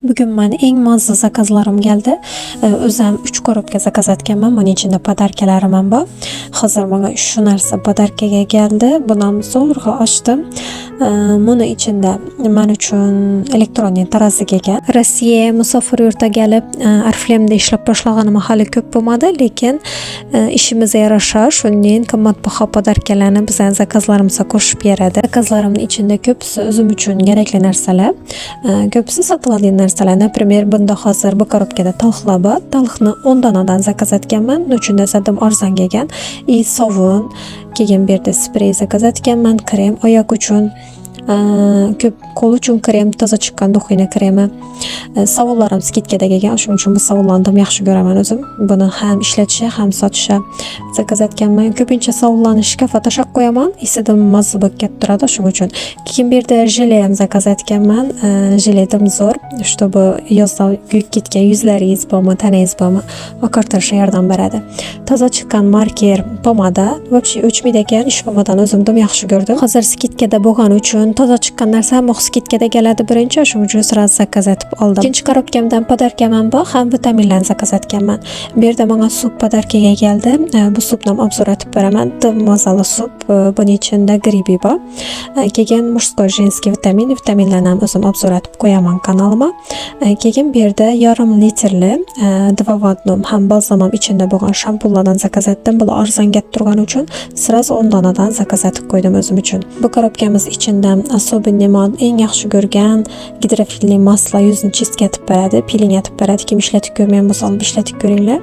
Bugun men eng mazza zakazlarim geldi. O'zim 3 korobka zakaz etganman. Buning ichida podarkalarim ham bor. Hozir menga shu narsa podarkaga geldi. Buni ham zo'rg'a ochdim. Buni ichida men uchun elektron tarozi kelgan. Rossiya musofir yurtga kelib, Oriflameda ishlab boshlaganim hali ko'p bo'lmadi, lekin ishimizga yarasha shunday qimmatbaho podarkalarni bizning zakazlarimizga qo'shib beradi. Zakazlarimning ichida ko'pisi o'zim uchun kerakli narsalar, ko'pisi sotiladigan narsalar. Например, bunda hozir bu korobkada tavxlar bor. Tavxni 10 donadan zakaz etganman. Uchunda zadim arzon kelgan. Sovun, keyin bu yerda sprey zakaz etganman, krem oyoq uchun, ko'p qo'l uchun krem, toza chiqqan duxina kremi. Sovunlarim skidkada kelgan, shuning uchun bu sovunlarni yaxshi ko'raman o'zim. Buni ham ishlatishga, ham sotishga zakaz etganman. Ko'pincha sovunlarni shkafga tashab qo'yaman, isidim mazza bo'lib ketib turadi shuning uchun. Keyin bu yerda jele ham zakaz etganman. Jeledim zo'r, чтобы yozda kuyib ketgan yuzlaringiz bormi, tanangiz bormi, oqartirishga yordam beradi. Toza chiqqan marker pomada, вообще o'chmaydi ekan, ish pomadan o'zimdan yaxshi ko'rdim. Hozir skidkada bo'lgani uchun toza chiqqan narsa ham skidkada keladi birinchi, shuning uchun sразу zakaz etib oldim. Ikkinchi korobkamdan podarkam ham bor, ham vitaminlarni zakaz etganman. Bu yerda menga sup podarkaga keldi. Bu supni ham obzor etib beraman. Mazali sup, buning ichida gribi bor. Keyin mужской женский vitaminlarni ham o'zim obzor etib qo'yaman kanalimga. Keyin bu yerda yarim litrli dvovodnom ham balzam ham ichida bo'lgan shampunlardan zakaz etdim. Bular arzon kelib turgani uchun sразу 10 donadan zakaz etib qo'ydim o'zim uchun. Bu korobkamiz ichida особенно men eng yaxshi ko'rgan gidrofilli masla yuzni chiska etib beradi, piling etib beradi. Kim ishlatib ko'rmagan bo'lsa, olib ishlatib ko'ringlar.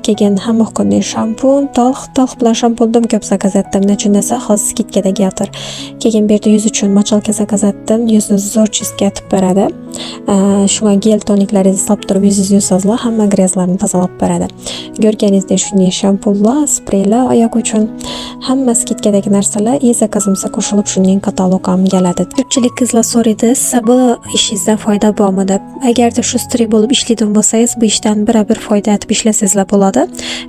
Keyin hamma kunlik shampun, talx bilan shampundim ko'p zakaz etdim. Nechun desa, hozir skidkada keltir. Keyin bu yerda yuz uchun machalka zakaz etdim. Yuzni zo'r chiska etib beradi. Shunga gel toniklaringizni solib turib yuzingizni yuvsangizlar, hamma grezlarni tozalab beradi. Ko'rganingizdek shunday shampunlar, spreylar oyoq uchun hamma skidkadagi narsalar zakazimizga qo'shilib shunday katalog ham keladi. Ko'pchilik qizlar so'raydi, siz bu ishingizdan foyda bormi deb. Agarda shu stri bo'lib ishlaydigan bo'lsangiz, bu ishdan biror foyda etib ishlasangizlar bo'ladi.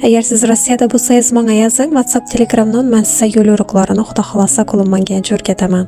Agar siz Rossiyada bo'lsangiz, menga yozing, WhatsApp, Telegramdan men sizga yo'l yo'riqlarini xudo xolasa qo'limdan kelgancha o'rgataman.